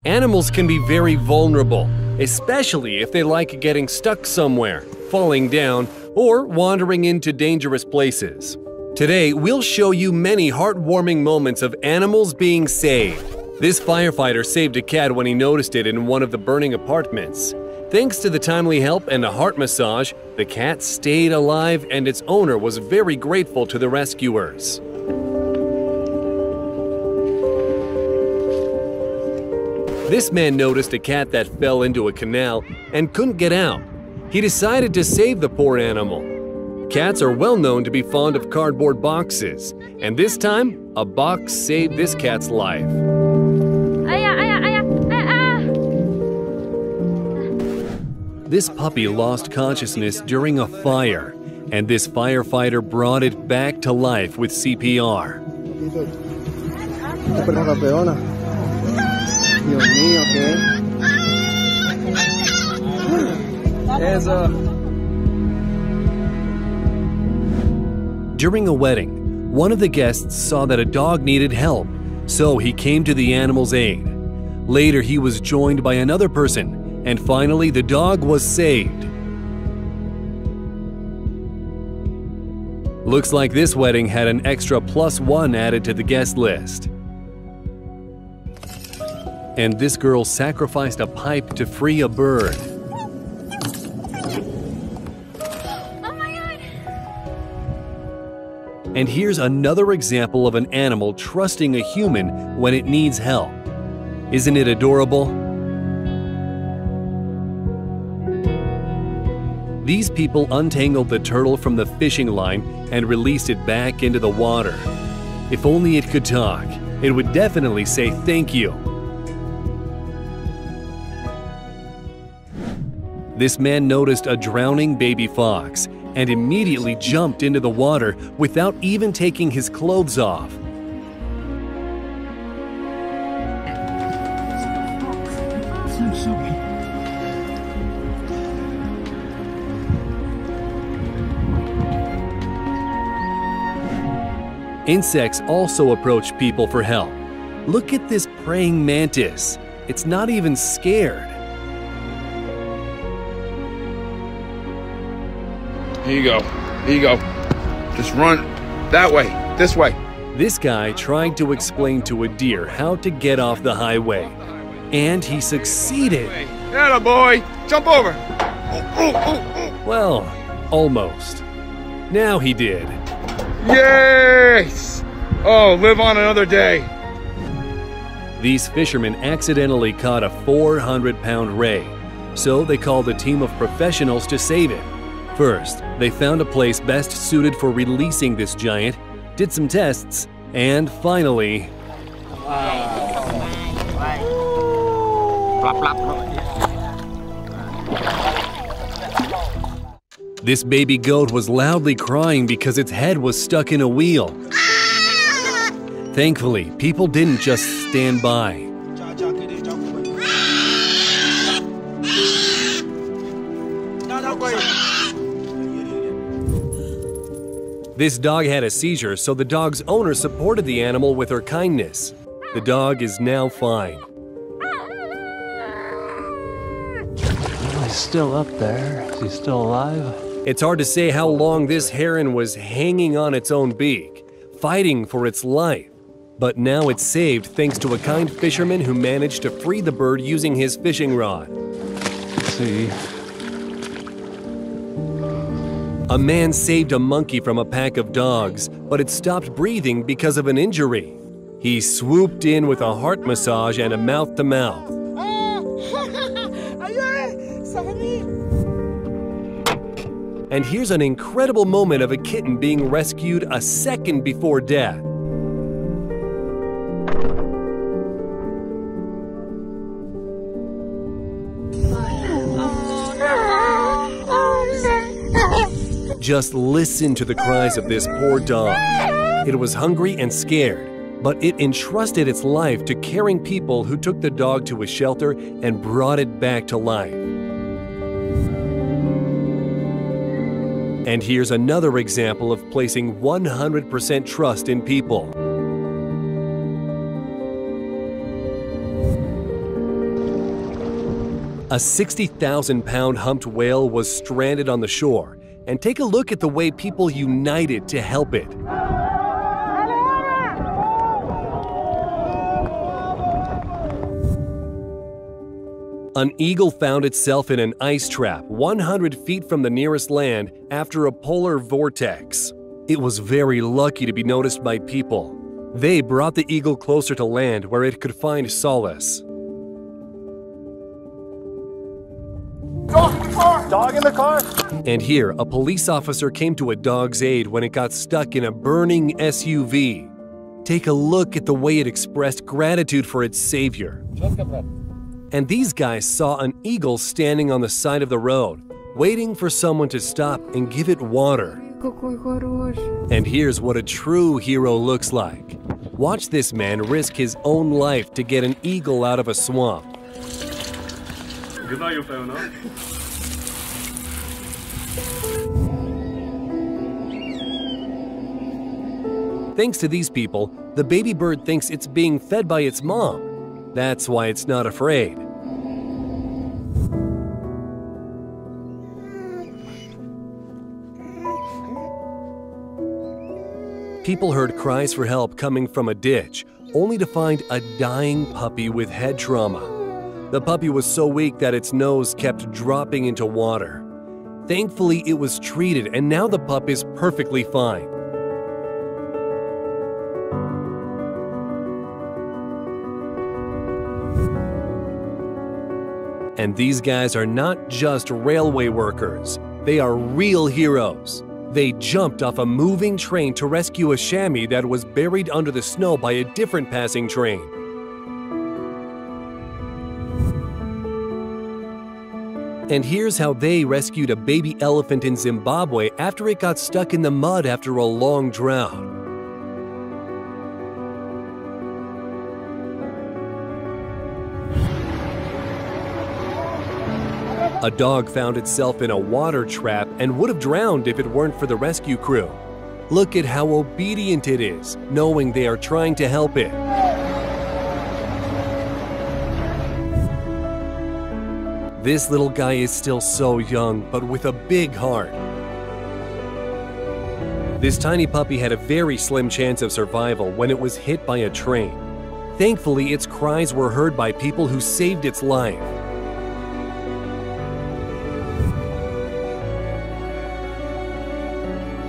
Animals can be very vulnerable, especially if they like getting stuck somewhere, falling down, or wandering into dangerous places. Today, we'll show you many heartwarming moments of animals being saved. This firefighter saved a cat when he noticed it in one of the burning apartments. Thanks to the timely help and a heart massage, the cat stayed alive and its owner was very grateful to the rescuers. This man noticed a cat that fell into a canal and couldn't get out. He decided to save the poor animal. Cats are well known to be fond of cardboard boxes, and this time, a box saved this cat's life. This puppy lost consciousness during a fire, and this firefighter brought it back to life with CPR. During a wedding, one of the guests saw that a dog needed help, so he came to the animal's aid. Later, he was joined by another person, and finally the dog was saved. Looks like this wedding had an extra +1 added to the guest list. And this girl sacrificed a pipe to free a bird. Oh my God! And here's another example of an animal trusting a human when it needs help. Isn't it adorable? These people untangled the turtle from the fishing line and released it back into the water. If only it could talk, it would definitely say thank you. This man noticed a drowning baby fox and immediately jumped into the water without even taking his clothes off. Insects also approach people for help. Look at this praying mantis. It's not even scared. Here you go. Here you go. Just run that way, this way. This guy tried to explain to a deer how to get off the highway. And he succeeded. Atta boy, jump over. Well, almost. Now he did. Yes! Oh, live on another day. These fishermen accidentally caught a 400-pound ray, so they called a team of professionals to save it. First, they found a place best suited for releasing this giant, did some tests, and finally… This baby goat was loudly crying because its head was stuck in a wheel. Thankfully, people didn't just stand by. This dog had a seizure, so the dog's owner supported the animal with her kindness. The dog is now fine. Well, he's still up there. Is he still alive? It's hard to say how long this heron was hanging on its own beak, fighting for its life. But now it's saved thanks to a kind fisherman who managed to free the bird using his fishing rod. Let's see. A man saved a monkey from a pack of dogs, but it stopped breathing because of an injury. He swooped in with a heart massage and a mouth-to-mouth. And here's an incredible moment of a kitten being rescued a second before death. Just listen to the cries of this poor dog. It was hungry and scared, but it entrusted its life to caring people who took the dog to a shelter and brought it back to life. And here's another example of placing 100% trust in people. A 60,000-pound humped whale was stranded on the shore, and take a look at the way people united to help it. An eagle found itself in an ice trap 100 feet from the nearest land after a polar vortex. It was very lucky to be noticed by people. They brought the eagle closer to land where it could find solace. Dog in the car! Dog in the car! And here, a police officer came to a dog's aid when it got stuck in a burning SUV. Take a look at the way it expressed gratitude for its savior. And these guys saw an eagle standing on the side of the road, waiting for someone to stop and give it water. And here's what a true hero looks like. Watch this man risk his own life to get an eagle out of a swamp. Thanks to these people, the baby bird thinks it's being fed by its mom. That's why it's not afraid. People heard cries for help coming from a ditch, only to find a dying puppy with head trauma. The puppy was so weak that its nose kept dropping into water. Thankfully, it was treated, and now the pup is perfectly fine. And these guys are not just railway workers. They are real heroes. They jumped off a moving train to rescue a chamois that was buried under the snow by a different passing train. And here's how they rescued a baby elephant in Zimbabwe after it got stuck in the mud after a long drought. A dog found itself in a water trap and would have drowned if it weren't for the rescue crew. Look at how obedient it is, knowing they are trying to help it. This little guy is still so young, but with a big heart. This tiny puppy had a very slim chance of survival when it was hit by a train. Thankfully, its cries were heard by people who saved its life.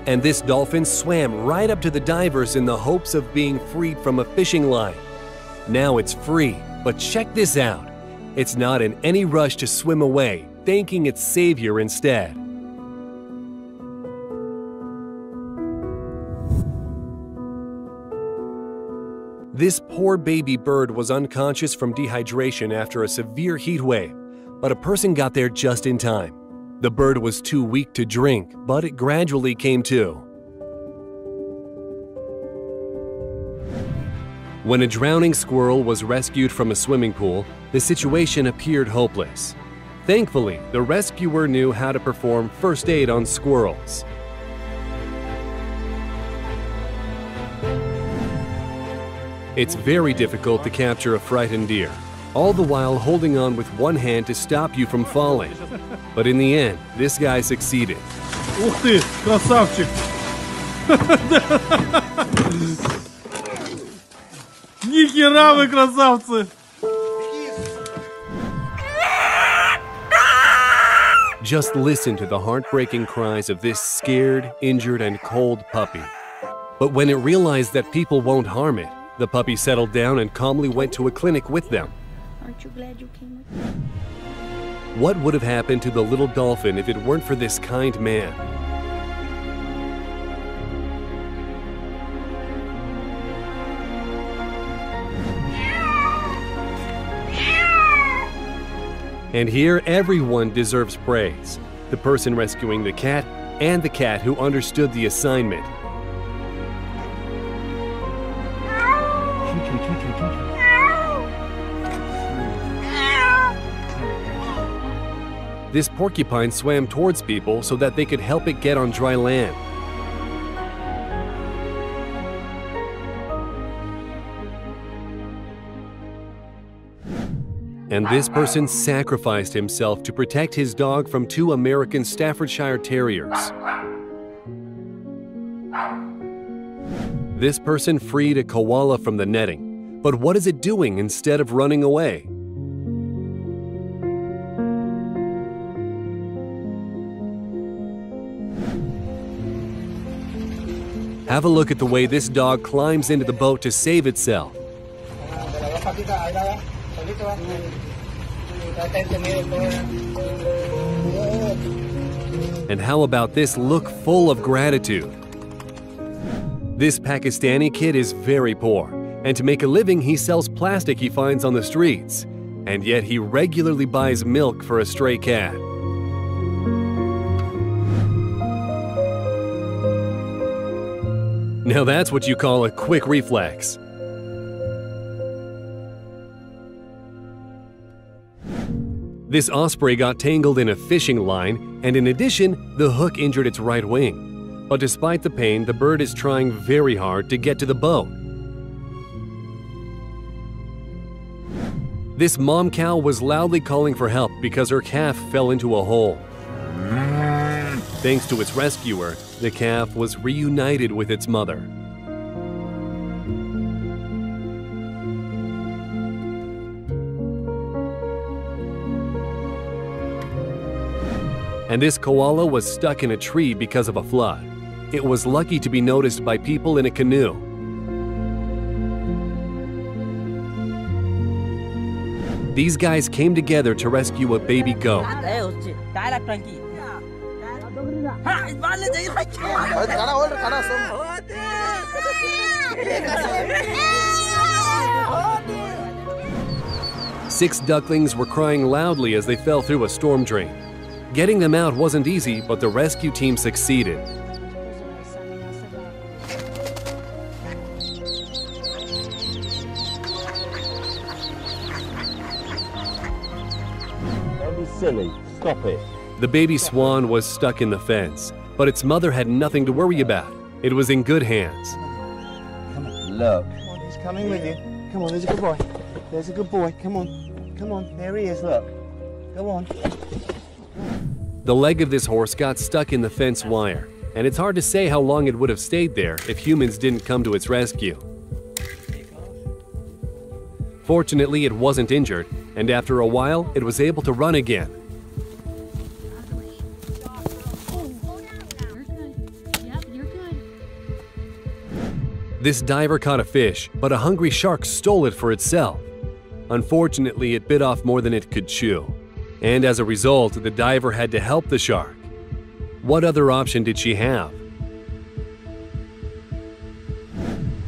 And this dolphin swam right up to the divers in the hopes of being freed from a fishing line. Now it's free, but check this out. It's not in any rush to swim away, thanking its savior instead. This poor baby bird was unconscious from dehydration after a severe heat wave, but a person got there just in time. The bird was too weak to drink, but it gradually came to. When a drowning squirrel was rescued from a swimming pool, the situation appeared hopeless. Thankfully, the rescuer knew how to perform first aid on squirrels. It's very difficult to capture a frightened deer, all the while holding on with one hand to stop you from falling. But in the end, this guy succeeded. Ух ты, красавчик! Ни хера вы красавцы! Just listen to the heartbreaking cries of this scared, injured, and cold puppy. But when it realized that people won't harm it, the puppy settled down and calmly went to a clinic with them. Aren't you glad you came with me? What would have happened to the little dolphin if it weren't for this kind man? And here, everyone deserves praise. The person rescuing the cat and the cat who understood the assignment. This porcupine swam towards people so that they could help it get on dry land. And this person sacrificed himself to protect his dog from 2 American Staffordshire Terriers. This person freed a koala from the netting, but what is it doing instead of running away? Have a look at the way this dog climbs into the boat to save itself. And how about this look full of gratitude? This Pakistani kid is very poor, and to make a living he sells plastic he finds on the streets, and yet he regularly buys milk for a stray cat. Now that's what you call a quick reflex. This osprey got tangled in a fishing line, and in addition, the hook injured its right wing. But despite the pain, the bird is trying very hard to get to the boat. This mom cow was loudly calling for help because her calf fell into a hole. Thanks to its rescuer, the calf was reunited with its mother. And this koala was stuck in a tree because of a flood. It was lucky to be noticed by people in a canoe. These guys came together to rescue a baby goat. Six ducklings were crying loudly as they fell through a storm drain. Getting them out wasn't easy, but the rescue team succeeded. Don't be silly. Stop it. The baby swan was stuck in the fence, but its mother had nothing to worry about. It was in good hands. Come on, look. Come on, he's coming with you. Come on, there's a good boy. There's a good boy. Come on. Come on, there he is, look. Go on. The leg of this horse got stuck in the fence wire, and it's hard to say how long it would have stayed there if humans didn't come to its rescue. Fortunately, it wasn't injured, and after a while, it was able to run again. This diver caught a fish, but a hungry shark stole it for itself. Unfortunately, it bit off more than it could chew. And as a result, the diver had to help the shark. What other option did she have?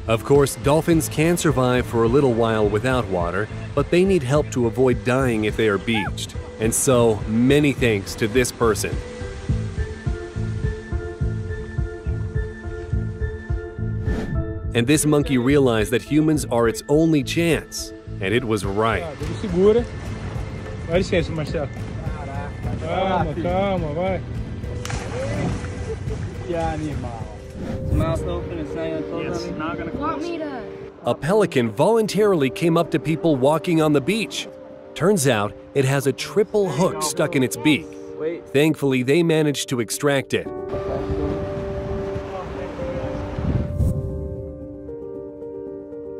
Of course, dolphins can survive for a little while without water, but they need help to avoid dying if they are beached. And so, many thanks to this person. And this monkey realized that humans are its only chance, and it was right. Segura. Dá licença, Marcelo. Calma, calma, vai. Que animal. Mouth open and saying, yes, not gonna close. A pelican voluntarily came up to people walking on the beach. Turns out it has a triple hook stuck in its beak. Thankfully, they managed to extract it.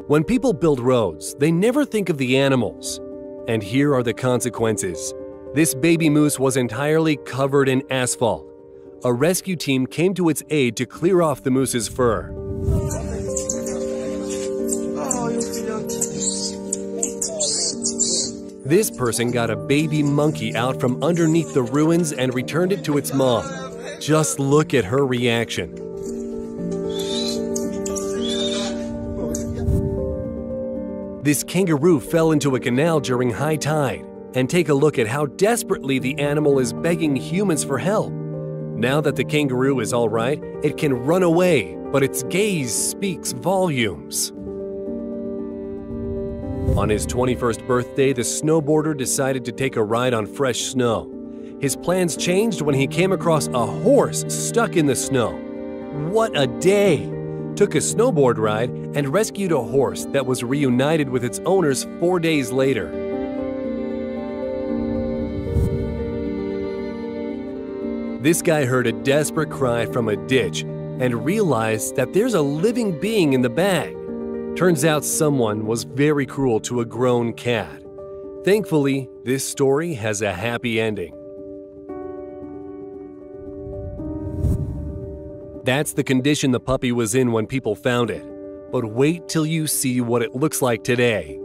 When people build roads, they never think of the animals. And here are the consequences. This baby moose was entirely covered in asphalt. A rescue team came to its aid to clear off the moose's fur. This person got a baby monkey out from underneath the ruins and returned it to its mom. Just look at her reaction. This kangaroo fell into a canal during high tide, and take a look at how desperately the animal is begging humans for help. Now that the kangaroo is all right, it can run away, but its gaze speaks volumes. On his 21st birthday, the snowboarder decided to take a ride on fresh snow. His plans changed when he came across a horse stuck in the snow. What a day! Took a snowboard ride and rescued a horse that was reunited with its owners 4 days later. This guy heard a desperate cry from a ditch and realized that there's a living being in the bag. Turns out someone was very cruel to a grown cat. Thankfully, this story has a happy ending. That's the condition the puppy was in when people found it. But wait till you see what it looks like today.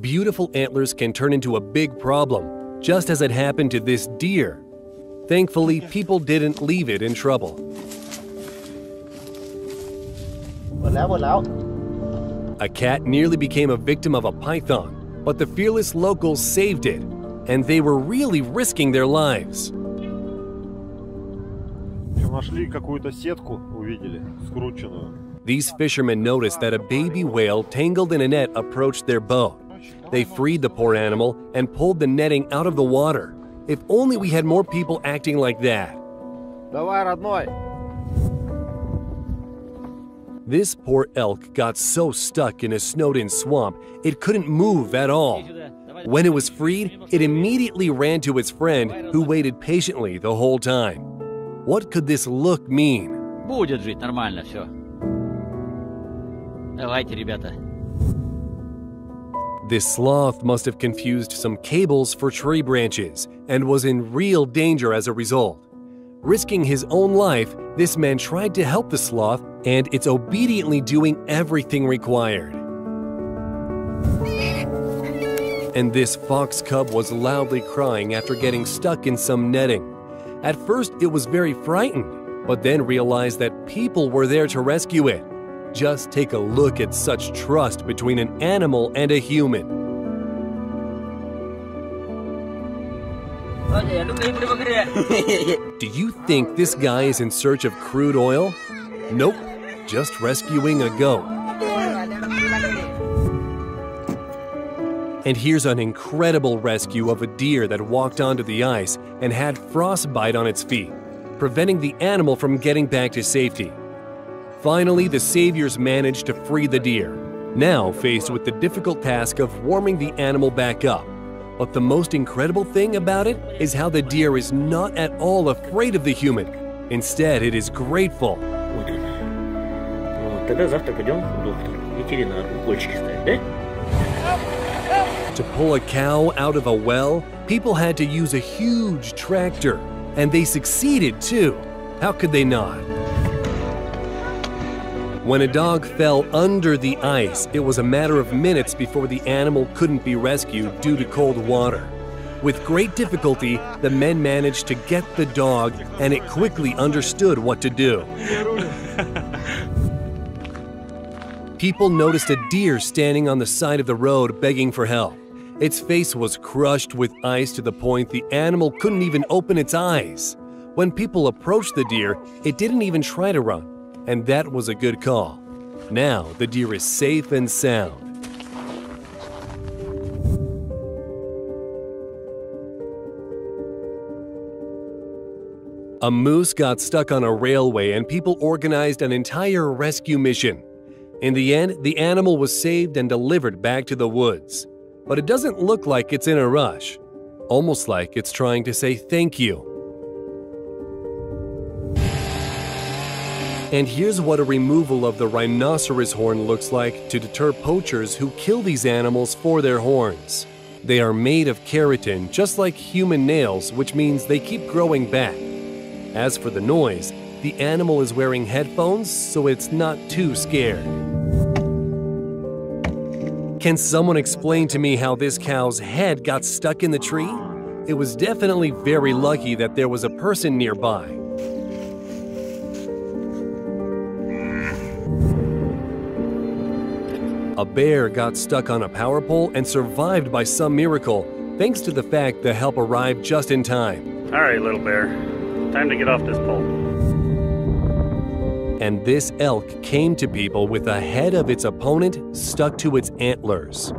Beautiful antlers can turn into a big problem, just as it happened to this deer. Thankfully, people didn't leave it in trouble. A cat nearly became a victim of a python, but the fearless locals saved it, and they were really risking their lives. These fishermen noticed that a baby whale tangled in a net approached their boat. They freed the poor animal and pulled the netting out of the water. If only we had more people acting like that. This poor elk got so stuck in a snowed-in swamp, it couldn't move at all. When it was freed, it immediately ran to its friend, who waited patiently the whole time. What could this look mean? Будет жить нормально всё. Давайте, ребята. This sloth must have confused some cables for tree branches and was in real danger as a result. Risking his own life, this man tried to help the sloth, and it's obediently doing everything required. And this fox cub was loudly crying after getting stuck in some netting. At first, it was very frightened, but then realized that people were there to rescue it. Just take a look at such trust between an animal and a human. Do you think this guy is in search of crude oil? Nope, just rescuing a goat. And here's an incredible rescue of a deer that walked onto the ice and had frostbite on its feet, preventing the animal from getting back to safety. Finally, the saviors managed to free the deer, now faced with the difficult task of warming the animal back up. But the most incredible thing about it is how the deer is not at all afraid of the human. Instead, it is grateful. To pull a cow out of a well, people had to use a huge tractor, and they succeeded too. How could they not? When a dog fell under the ice, it was a matter of minutes before the animal couldn't be rescued due to cold water. With great difficulty, the men managed to get the dog, and it quickly understood what to do. People noticed a deer standing on the side of the road begging for help. Its face was crushed with ice to the point the animal couldn't even open its eyes. When people approached the deer, it didn't even try to run, and that was a good call. Now the deer is safe and sound. A moose got stuck on a railway and people organized an entire rescue mission. In the end, the animal was saved and delivered back to the woods. But it doesn't look like it's in a rush, almost like it's trying to say thank you. And here's what a removal of the rhinoceros horn looks like to deter poachers who kill these animals for their horns. They are made of keratin, just like human nails, which means they keep growing back. As for the noise, the animal is wearing headphones, so it's not too scared. Can someone explain to me how this cow's head got stuck in the tree? It was definitely very lucky that there was a person nearby. A bear got stuck on a power pole and survived by some miracle, thanks to the fact the help arrived just in time. All right, little bear, time to get off this pole. And this elk came to people with the head of its opponent stuck to its antlers.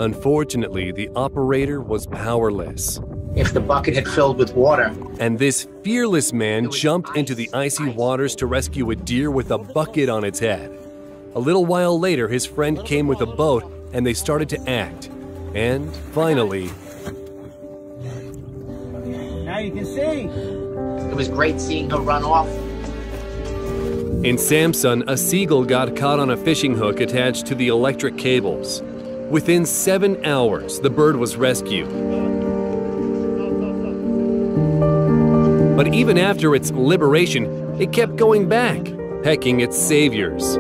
Unfortunately, the operator was powerless. If the bucket had filled with water. And this fearless man jumped into the icy waters to rescue a deer with a bucket on its head. A little while later, his friend came with a boat and they started to act. And finally, Now you can see. It was great seeing her run off. In Samsun, a seagull got caught on a fishing hook attached to the electric cables. Within 7 hours, the bird was rescued. But even after its liberation, it kept going back, pecking its saviors.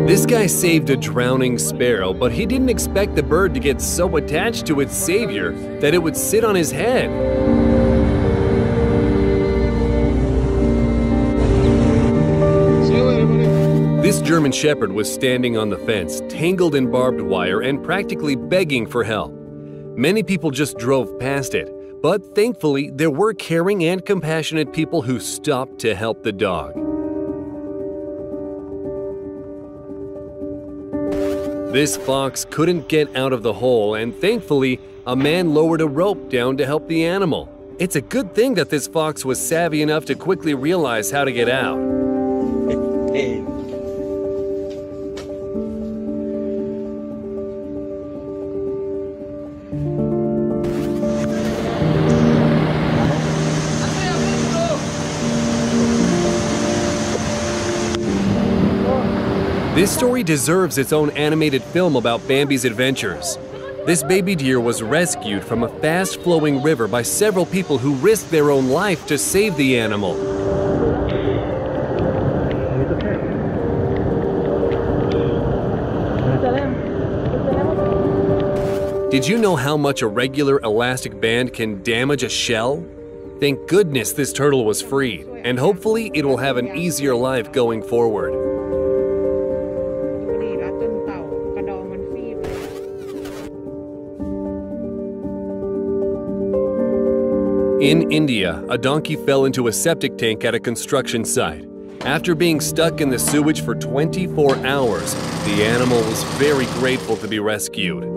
This guy saved a drowning sparrow, but he didn't expect the bird to get so attached to its savior that it would sit on his head. This German Shepherd was standing on the fence, tangled in barbed wire and practically begging for help. Many people just drove past it, but thankfully there were caring and compassionate people who stopped to help the dog. This fox couldn't get out of the hole, and thankfully, a man lowered a rope down to help the animal. It's a good thing that this fox was savvy enough to quickly realize how to get out. This story deserves its own animated film about Bambi's adventures. This baby deer was rescued from a fast-flowing river by several people who risked their own life to save the animal. Did you know how much a regular elastic band can damage a shell? Thank goodness this turtle was freed, and hopefully it will have an easier life going forward. In India, a donkey fell into a septic tank at a construction site. After being stuck in the sewage for 24 hours, the animal was very grateful to be rescued.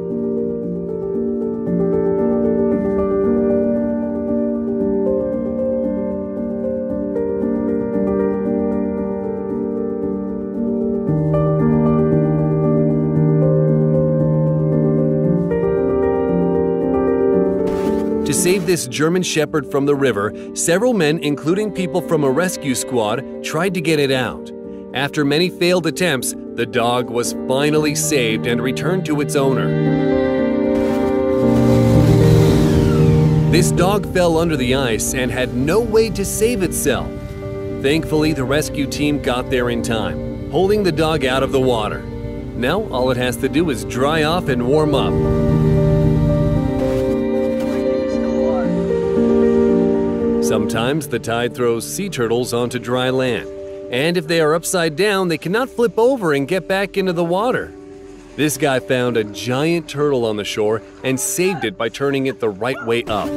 To save this German Shepherd from the river, several men, including people from a rescue squad, tried to get it out. After many failed attempts, the dog was finally saved and returned to its owner. This dog fell under the ice and had no way to save itself. Thankfully, the rescue team got there in time, pulling the dog out of the water. Now, all it has to do is dry off and warm up. Sometimes the tide throws sea turtles onto dry land, and if they are upside down, they cannot flip over and get back into the water. This guy found a giant turtle on the shore and saved it by turning it the right way up.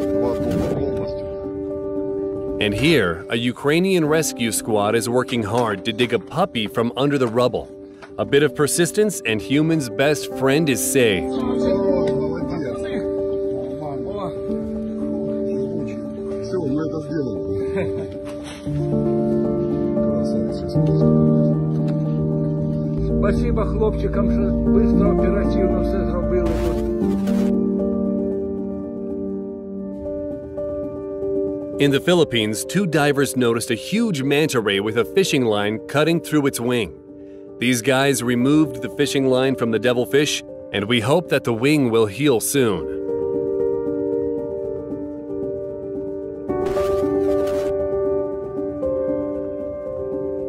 And here, a Ukrainian rescue squad is working hard to dig a puppy from under the rubble. A bit of persistence and humans' best friend is saved. Спасибо хлопчикам, що швидко, оперативно все зробили тут. In the Philippines, two divers noticed a huge manta ray with a fishing line cutting through its wing. These guys removed the fishing line from the devilfish, and we hope that the wing will heal soon.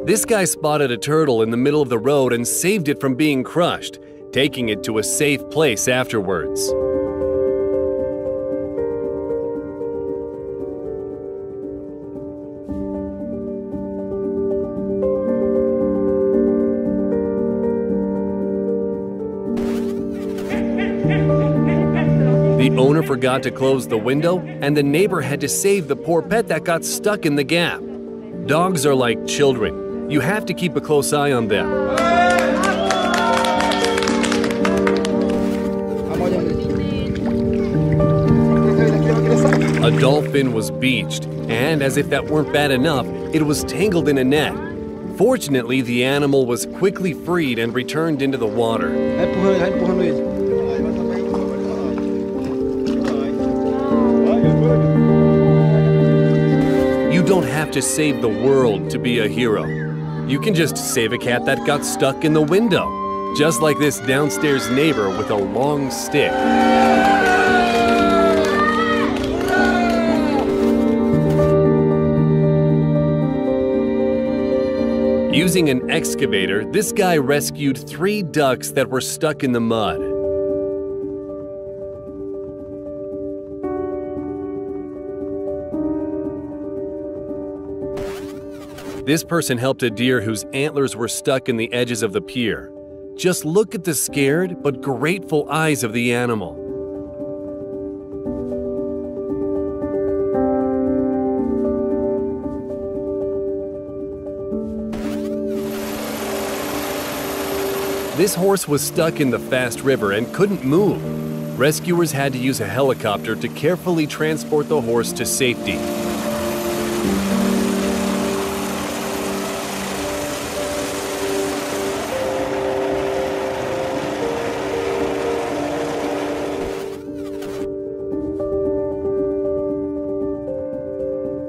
This guy spotted a turtle in the middle of the road and saved it from being crushed, taking it to a safe place afterwards. The owner forgot to close the window, and the neighbor had to save the poor pet that got stuck in the gap. Dogs are like children. You have to keep a close eye on them. A dolphin was beached, and as if that weren't bad enough, it was tangled in a net. Fortunately, the animal was quickly freed and returned into the water. You don't have to save the world to be a hero. You can just save a cat that got stuck in the window, just like this downstairs neighbor with a long stick. Using an excavator, this guy rescued 3 ducks that were stuck in the mud. This person helped a deer whose antlers were stuck in the edges of the pier. Just look at the scared but grateful eyes of the animal. This horse was stuck in the fast river and couldn't move. Rescuers had to use a helicopter to carefully transport the horse to safety.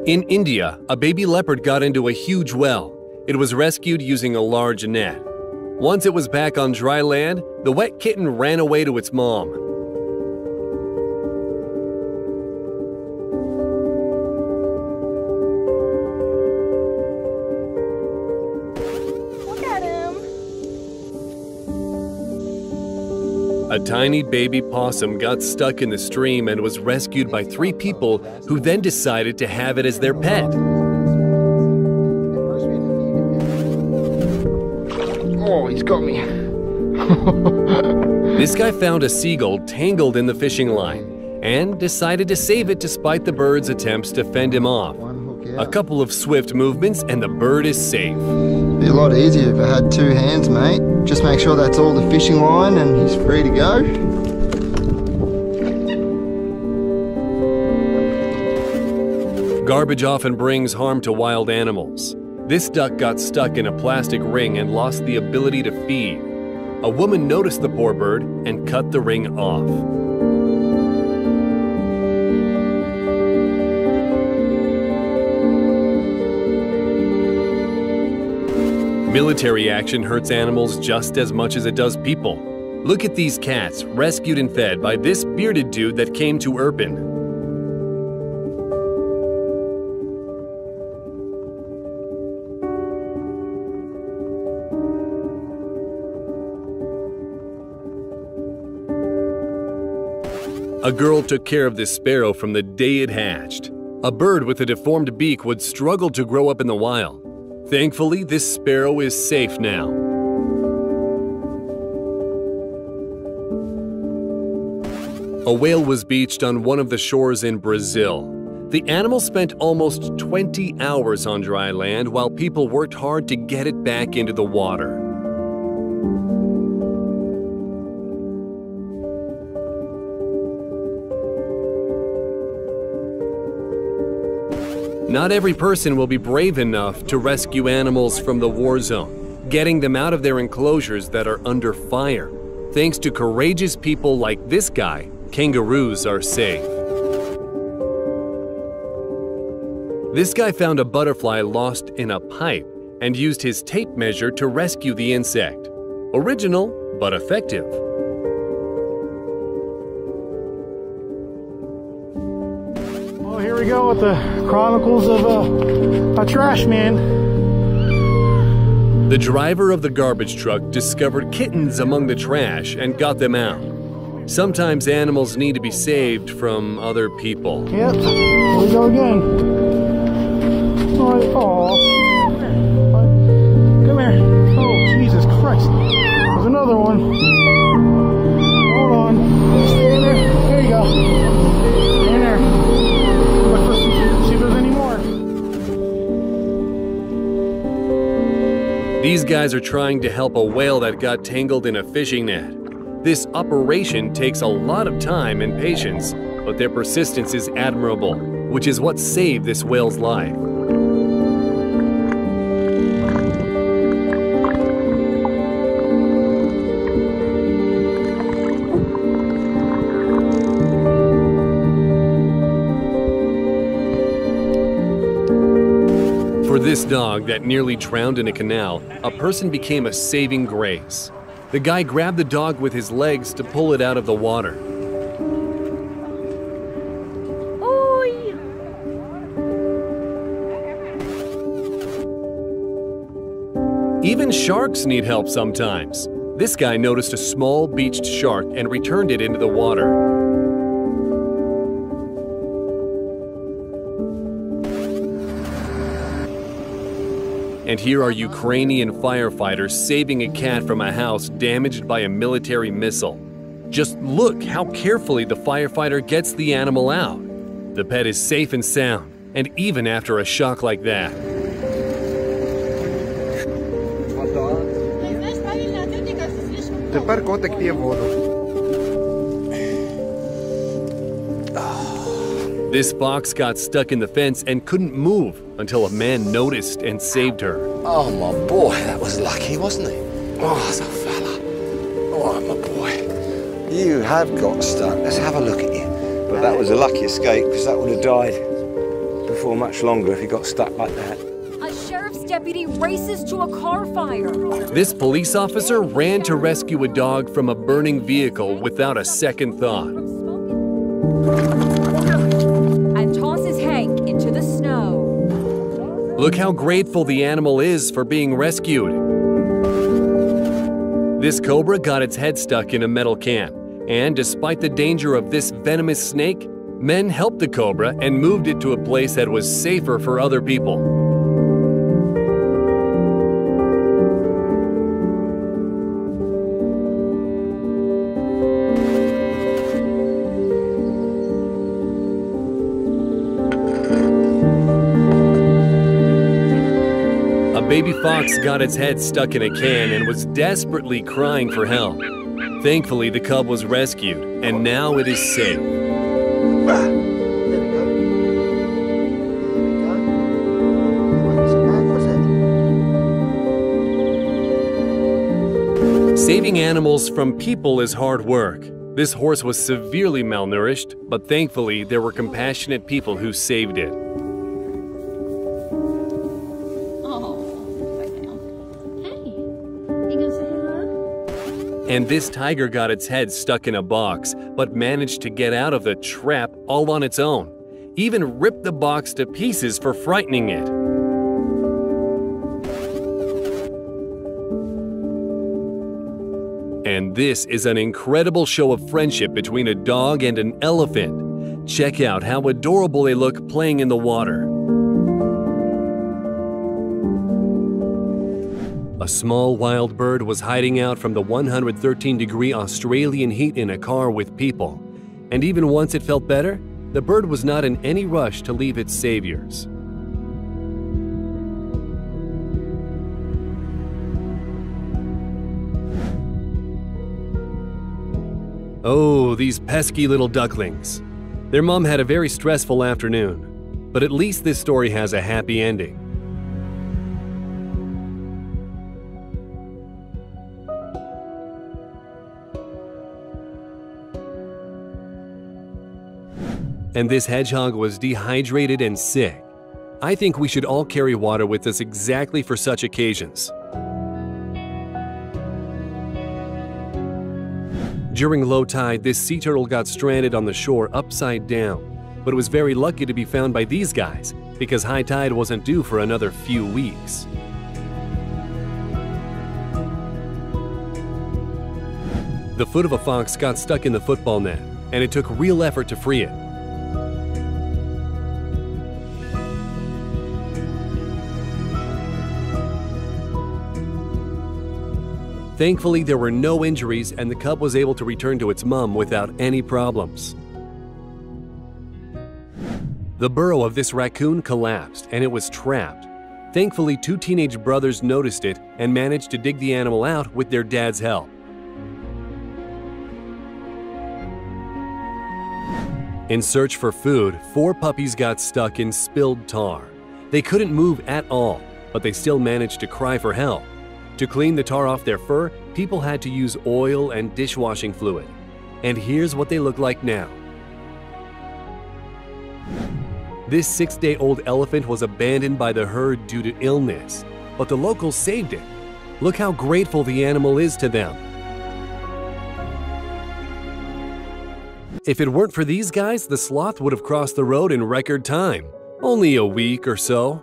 In India, a baby leopard got into a huge well. It was rescued using a large net. Once it was back on dry land, the wet kitten ran away to its mom. Look at him. A tiny baby possum got stuck in the stream and was rescued by 3 people who then decided to have it as their pet. Oh, he's got me. This guy found a seagull tangled in the fishing line and decided to save it despite the bird's attempts to fend him off. A couple of swift movements and the bird is safe. Be a lot easier if I had 2 hands, mate. Just make sure that's all the fishing line and he's free to go. Garbage often brings harm to wild animals. This duck got stuck in a plastic ring and lost the ability to feed. A woman noticed the poor bird and cut the ring off. Military action hurts animals just as much as it does people. Look at these cats rescued and fed by this bearded dude that came to Irpin. A girl took care of this sparrow from the day it hatched. A bird with a deformed beak would struggle to grow up in the wild. Thankfully, this sparrow is safe now. A whale was beached on one of the shores in Brazil. The animal spent almost 20 hours on dry land while people worked hard to get it back into the water. Not every person will be brave enough to rescue animals from the war zone, getting them out of their enclosures that are under fire. Thanks to courageous people like this guy, kangaroos are safe. This guy found a butterfly lost in a pipe and used his tape measure to rescue the insect. Original, but effective. Well, here we go with the Chronicles of a Trash Man. The driver of the garbage truck discovered kittens among the trash and got them out. Sometimes animals need to be saved from other people. Yep, here we go again. Oh, come here. Oh, Jesus Christ. There's another one. Hold on. Stay in there. There you go. Stay in there. Let's see if there's any more. These guys are trying to help a whale that got tangled in a fishing net. This operation takes a lot of time and patience, but their persistence is admirable. which is what saved this whale's life. For this dog that nearly drowned in a canal, a person became a saving grace. The guy grabbed the dog with his legs to pull it out of the water. Even sharks need help sometimes. This guy noticed a small beached shark and returned it into the water. And here are Ukrainian firefighters saving a cat from a house damaged by a military missile. Just look how carefully the firefighter gets the animal out. The pet is safe and sound, and even after a shock like that. Тепер котик п'є воду. This fox got stuck in the fence and couldn't move until a man noticed and saved her. Oh, my boy, that was lucky, wasn't he? Oh, that's a fella. Oh, my boy. You have got stuck. Let's have a look at you. But that was a lucky escape, because that would have died before much longer if he got stuck like that. A sheriff's deputy races to a car fire. This police officer ran to rescue a dog from a burning vehicle without a second thought. And tosses Hank into the snow. Look how grateful the animal is for being rescued. This cobra got its head stuck in a metal can, and despite the danger of this venomous snake, men helped the cobra and moved it to a place that was safer for other people. A baby fox got its head stuck in a can and was desperately crying for help. Thankfully, the cub was rescued, and now it is safe. Saving animals from people is hard work. This horse was severely malnourished, but thankfully there were compassionate people who saved it. And this tiger got its head stuck in a box, but managed to get out of the trap all on its own. Even ripped the box to pieces for frightening it. And this is an incredible show of friendship between a dog and an elephant. Check out how adorable they look playing in the water. A small wild bird was hiding out from the 113-degree Australian heat in a car with people. And even once it felt better, the bird was not in any rush to leave its saviors. Oh, these pesky little ducklings. Their mom had a very stressful afternoon, but at least this story has a happy ending. And this hedgehog was dehydrated and sick. I think we should all carry water with us exactly for such occasions. During low tide, this sea turtle got stranded on the shore upside down, but it was very lucky to be found by these guys because high tide wasn't due for another few weeks. The foot of a fox got stuck in the football net, and it took real effort to free it. Thankfully, there were no injuries and the cub was able to return to its mom without any problems. The burrow of this raccoon collapsed and it was trapped. Thankfully, two teenage brothers noticed it and managed to dig the animal out with their dad's help. In search for food, 4 puppies got stuck in spilled tar. They couldn't move at all, but they still managed to cry for help. To clean the tar off their fur, people had to use oil and dishwashing fluid. And here's what they look like now. This 6-day-old elephant was abandoned by the herd due to illness, but the locals saved it. Look how grateful the animal is to them. If it weren't for these guys, the sloth would have crossed the road in record time. Only a week or so.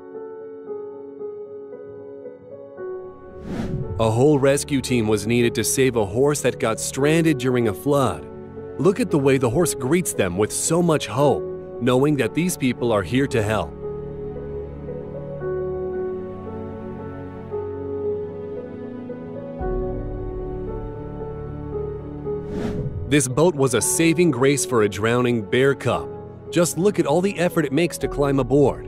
A whole rescue team was needed to save a horse that got stranded during a flood. Look at the way the horse greets them with so much hope, knowing that these people are here to help. This boat was a saving grace for a drowning bear cub. Just look at all the effort it makes to climb aboard.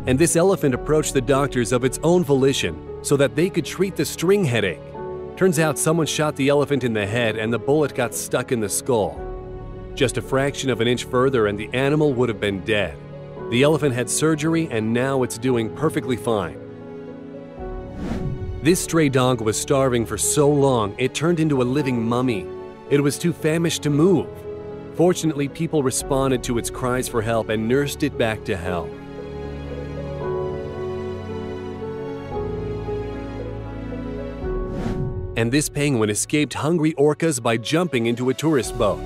And this elephant approached the doctors of its own volition so that they could treat the string headache. Turns out someone shot the elephant in the head and the bullet got stuck in the skull. Just a fraction of an inch further and the animal would have been dead. The elephant had surgery and now it's doing perfectly fine. This stray dog was starving for so long it turned into a living mummy. It was too famished to move. Fortunately, people responded to its cries for help and nursed it back to health. And this penguin escaped hungry orcas by jumping into a tourist boat.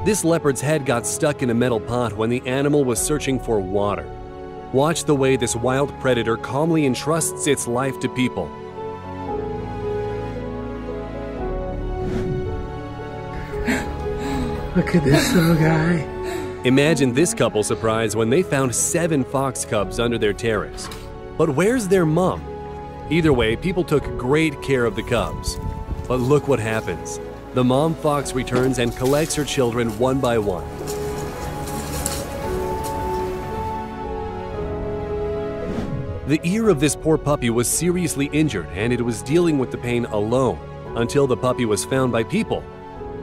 This leopard's head got stuck in a metal pot when the animal was searching for water. Watch the way this wild predator calmly entrusts its life to people. Look at this little guy. Imagine this couple's surprise when they found 7 fox cubs under their terrace. But where's their mom? Either way, people took great care of the cubs. But look what happens. The mom fox returns and collects her children one by one. The ear of this poor puppy was seriously injured and it was dealing with the pain alone until the puppy was found by people.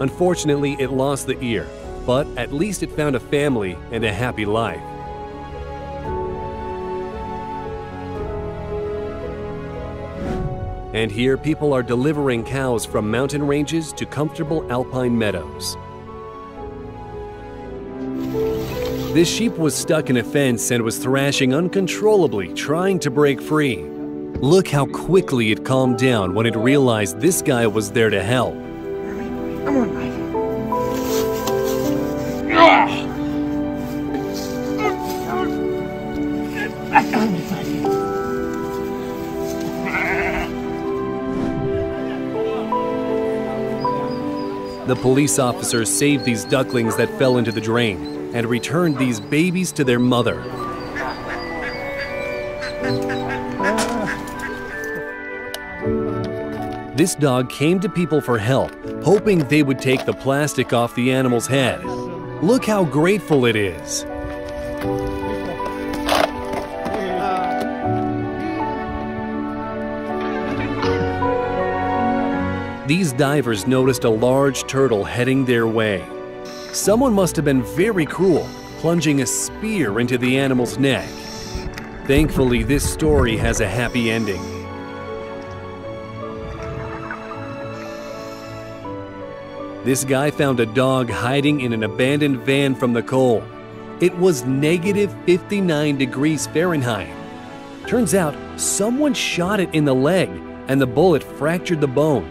Unfortunately, it lost the ear, but at least it found a family and a happy life. And here, people are delivering cows from mountain ranges to comfortable alpine meadows. This sheep was stuck in a fence and was thrashing uncontrollably, trying to break free. Look how quickly it calmed down when it realized this guy was there to help. Come on, Mike. Back on me, buddy. The police officers saved these ducklings that fell into the drain and returned these babies to their mother. This dog came to people for help, hoping they would take the plastic off the animal's head. Look how grateful it is. These divers noticed a large turtle heading their way. Someone must have been very cruel, plunging a spear into the animal's neck. Thankfully, this story has a happy ending. This guy found a dog hiding in an abandoned van from the cold. It was negative 59 degrees Fahrenheit. Turns out, someone shot it in the leg, and the bullet fractured the bone.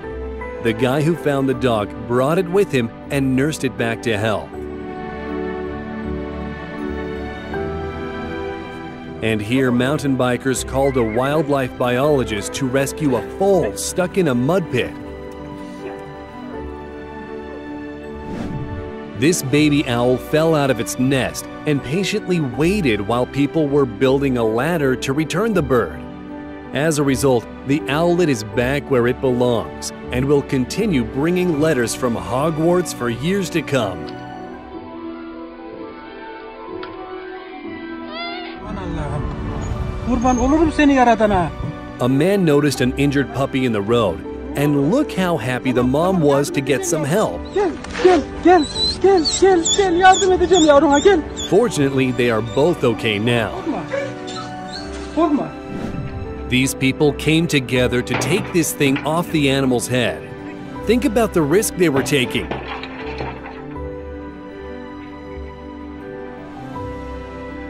The guy who found the dog brought it with him and nursed it back to health. And here, mountain bikers called a wildlife biologist to rescue a foal stuck in a mud pit. This baby owl fell out of its nest and patiently waited while people were building a ladder to return the bird. As a result, the owlet is back where it belongs and will continue bringing letters from Hogwarts for years to come. A man noticed an injured puppy in the road, and look how happy the mom was to get some help. Fortunately, they are both okay now. These people came together to take this thing off the animal's head. Think about the risk they were taking.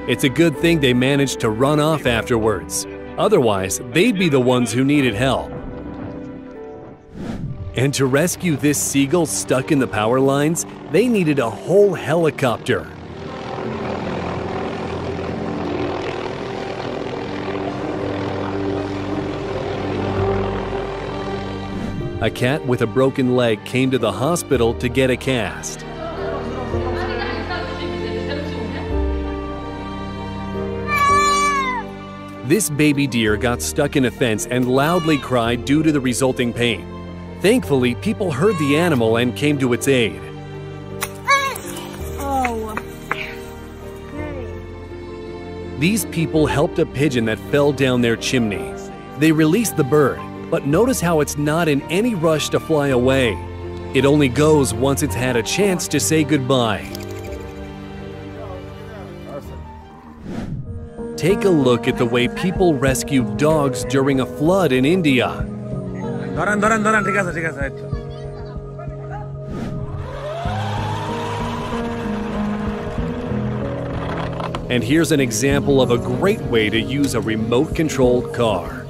It's a good thing they managed to run off afterwards. Otherwise, they'd be the ones who needed help. And to rescue this seagull stuck in the power lines, they needed a whole helicopter. A cat with a broken leg came to the hospital to get a cast. This baby deer got stuck in a fence and loudly cried due to the resulting pain. Thankfully, people heard the animal and came to its aid. These people helped a pigeon that fell down their chimney. They released the bird, but notice how it's not in any rush to fly away. It only goes once it's had a chance to say goodbye. Take a look at the way people rescue dogs during a flood in India. And here's an example of a great way to use a remote-controlled car.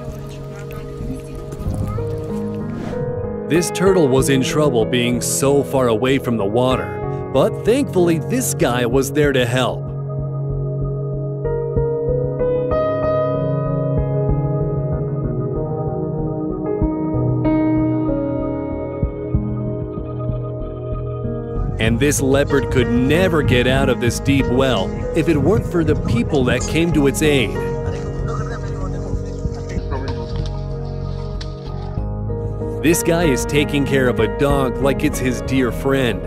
This turtle was in trouble being so far away from the water, but thankfully this guy was there to help. And this leopard could never get out of this deep well if it weren't for the people that came to its aid. This guy is taking care of a dog like it's his dear friend.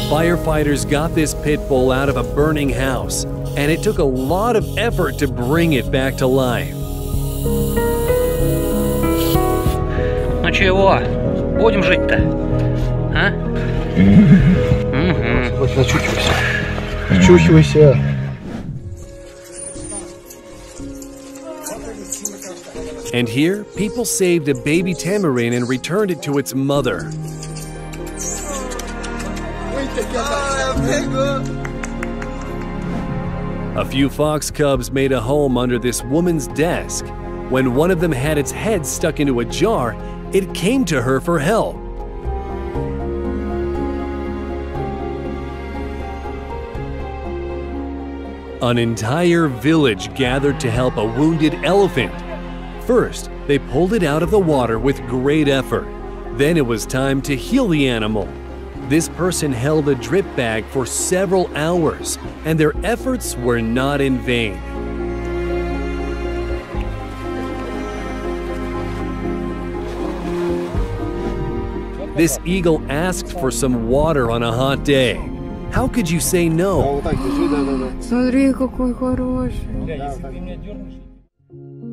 Firefighters got this pit bull out of a burning house, and it took a lot of effort to bring it back to life. Ну чего, будем жить-то, а? Очухивайся. And here, people saved a baby tamarin and returned it to its mother. A few fox cubs made a home under this woman's desk. When one of them had its head stuck into a jar, it came to her for help. An entire village gathered to help a wounded elephant. First, they pulled it out of the water with great effort. Then it was time to heal the animal. This person held a drip bag for several hours, and their efforts were not in vain. This eagle asked for some water on a hot day. How could you say no?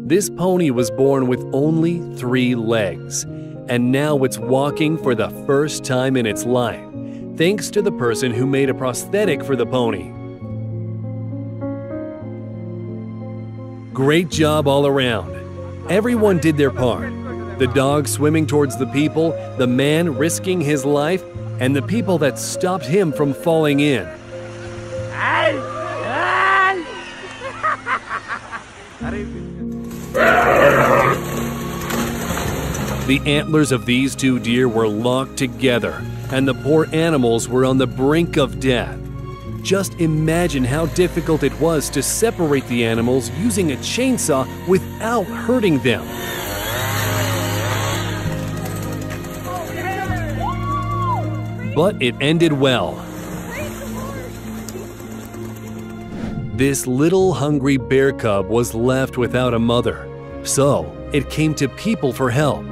This pony was born with only 3 legs, and now it's walking for the first time in its life, thanks to the person who made a prosthetic for the pony. Great job all around. Everyone did their part. The dog swimming towards the people, the man risking his life, and the people that stopped him from falling in. The antlers of these 2 deer were locked together, and the poor animals were on the brink of death. Just imagine how difficult it was to separate the animals using a chainsaw without hurting them. But it ended well. This little hungry bear cub was left without a mother, so it came to people for help.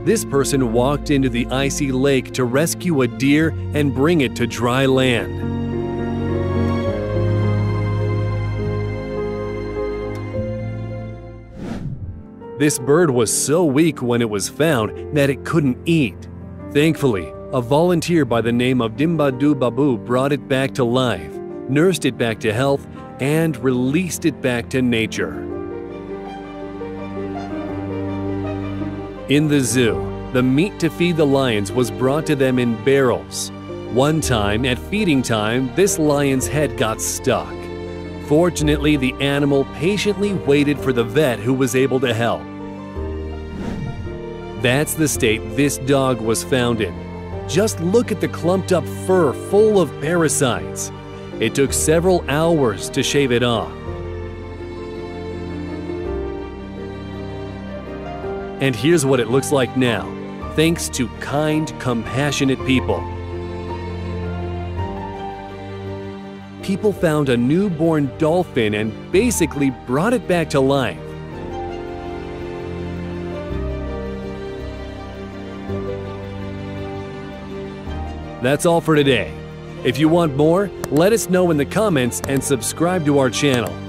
This person walked into the icy lake to rescue a deer and bring it to dry land. This bird was so weak when it was found that it couldn't eat. Thankfully, a volunteer by the name of Dimbadu Babu brought it back to life, nursed it back to health, and released it back to nature. In the zoo, the meat to feed the lions was brought to them in barrels. One time, at feeding time, this lion's head got stuck. Fortunately, the animal patiently waited for the vet who was able to help. That's the state this dog was found in. Just look at the clumped up fur full of parasites. It took several hours to shave it off. And here's what it looks like now, thanks to kind, compassionate people. People found a newborn dolphin and basically brought it back to life. That's all for today. If you want more, let us know in the comments and subscribe to our channel.